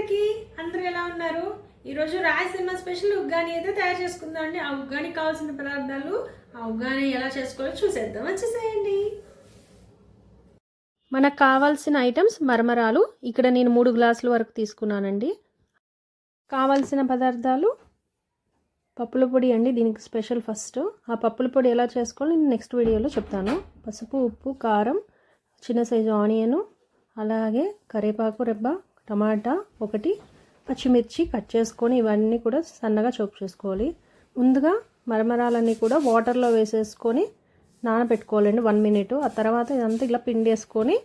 అందరికీ అందరూ ఎలా ఉన్నారు? ఈరోజు రాయలసీమ స్పెషల్ ఉగ్గాని అయితే తయారు చేసుకుందాం అండి. ఆ ఉగ్గానికి కావాల్సిన పదార్థాలు, ఆ ఉగ్గాని ఎలా చేసుకోవాలో చూసేద్దాం. వచ్చేసేయండి. మనకు కావాల్సిన ఐటమ్స్ మరమరాలు. ఇక్కడ నేను 3 గ్లాసుల వరకు తీసుకున్నానండి. కావాల్సిన పదార్థాలు పప్పుల పొడి అండి. దీనికి స్పెషల్ ఫస్ట్ ఆ పప్పుల పొడి ఎలా చేసుకోవాలో నేను నెక్స్ట్ వీడియోలో చెప్తాను. పసుపు, ఉప్పు, కారం, చిన్న సైజు ఆనియను, అలాగే కరివేపాకు రెబ్బ, టమాటా ఒకటి, పచ్చిమిర్చి కట్ చేసుకొని ఇవన్నీ కూడా సన్నగా చాప్ చేసుకోవాలి. ముందుగా మరమరాలన్నీ కూడా వాటర్లో వేసేసుకొని నానబెట్టుకోవాలండి 1 మినిట్. ఆ తర్వాత ఇదంతా ఇలా పిండేసుకొని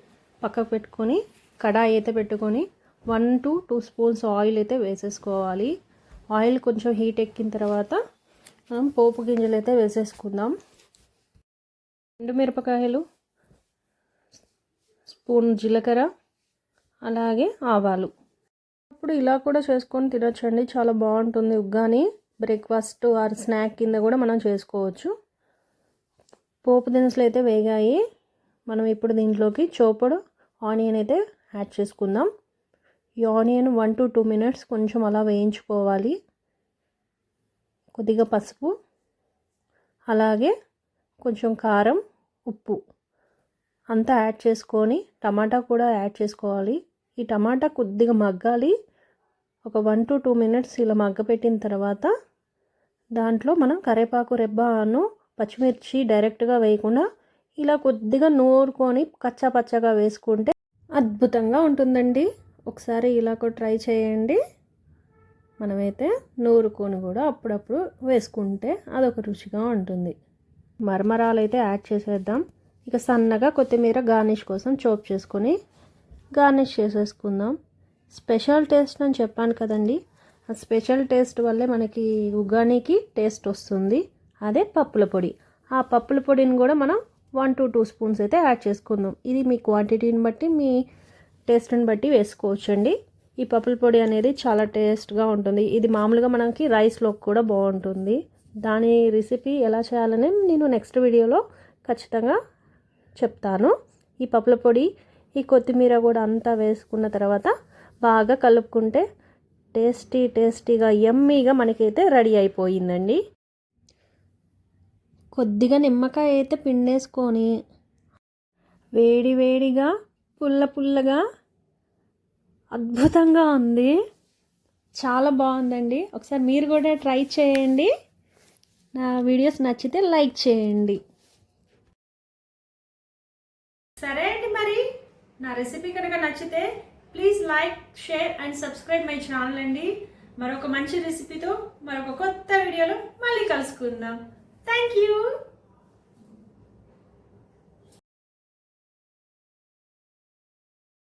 పక్కకు పెట్టుకొని కడాయి అయితే పెట్టుకొని 1 to 2 స్పూన్స్ ఆయిల్ అయితే వేసేసుకోవాలి. ఆయిల్ కొంచెం హీట్ ఎక్కిన తర్వాత మనం పోపు గింజలు అయితే వేసేసుకుందాం. ఎండుమిరపకాయలు, స్పూన్ జీలకర్ర, అలాగే ఆవాలు. ఇప్పుడు ఇలా కూడా చేసుకొని తినొచ్చండి, చాలా బాగుంటుంది ఉగ్గాని. బ్రేక్ఫాస్ట్ ఆర్ స్నాక్ కింద కూడా మనం చేసుకోవచ్చు. పోపు దినుసులు అయితే వేగాయి. మనం ఇప్పుడు దీంట్లోకి చోపడు ఆనియన్ అయితే యాడ్ చేసుకుందాం. ఈ ఆనియన్ 1 to 2 మినిట్స్ కొంచెం అలా వేయించుకోవాలి. కొద్దిగా పసుపు, అలాగే కొంచెం కారం, ఉప్పు అంతా యాడ్ చేసుకొని టమాటా కూడా యాడ్ చేసుకోవాలి. ఈ టమాటా కొద్దిగా మగ్గాలి. ఒక 1 to 2 మినిట్స్ ఇలా మగ్గపెట్టిన తర్వాత దాంట్లో మనం కరివేపాకు రెబ్బను, పచ్చిమిర్చి డైరెక్ట్గా వేయకుండా ఇలా కొద్దిగా నూరుకొని కచ్చా పచ్చగా వేసుకుంటే అద్భుతంగా ఉంటుందండి. ఒకసారి ఇలా కూడా ట్రై చేయండి. మనమైతే నూరుకొని కూడా అప్పుడప్పుడు వేసుకుంటే అదొక రుచిగా ఉంటుంది. మరమరాలు అయితే యాడ్ చేసేద్దాం. ఇక సన్నగా కొత్తిమీర గార్నిష్ కోసం చాప్ చేసుకొని గార్నిష్ చేసేసుకుందాం. స్పెషల్ టేస్ట్ అని చెప్పాను కదండి, ఆ స్పెషల్ టేస్ట్ వల్లే మనకి ఉగ్గానికి టేస్ట్ వస్తుంది. అదే పప్పుల పొడి. ఆ పప్పుల పొడిని కూడా మనం 1 to 2 స్పూన్స్ అయితే యాడ్ చేసుకుందాం. ఇది మీ క్వాంటిటీని బట్టి, మీ టేస్ట్ని బట్టి వేసుకోవచ్చండి. ఈ పప్పుల పొడి అనేది చాలా టేస్ట్గా ఉంటుంది. ఇది మామూలుగా మనకి రైస్లోకి కూడా బాగుంటుంది. దాని రెసిపీ ఎలా చేయాలని నేను నెక్స్ట్ వీడియోలో ఖచ్చితంగా చెప్తాను. ఈ పప్పుల పొడి, ఈ కొత్తిమీర కూడా అంతా వేసుకున్న తర్వాత బాగా కలుపుకుంటే టేస్టీగా యమ్మీగా మనకైతే రెడీ అయిపోయిందండి. కొద్దిగా నిమ్మకాయ అయితే పిండేసుకొని వేడిగా పుల్లగా అద్భుతంగా ఉంది. చాలా బాగుందండి. ఒకసారి మీరు కూడా ట్రై చేయండి. నా వీడియోస్ నచ్చితే లైక్ చేయండి. సరే అండి, మరి నా రెసిపీ కనుక నచ్చితే please like, share and subscribe my channel అండి. మరొక మంచి రెసిపీతో మరొక కొత్త వీడియోలో మళ్ళీ కలుసుకుందాం. Thank you.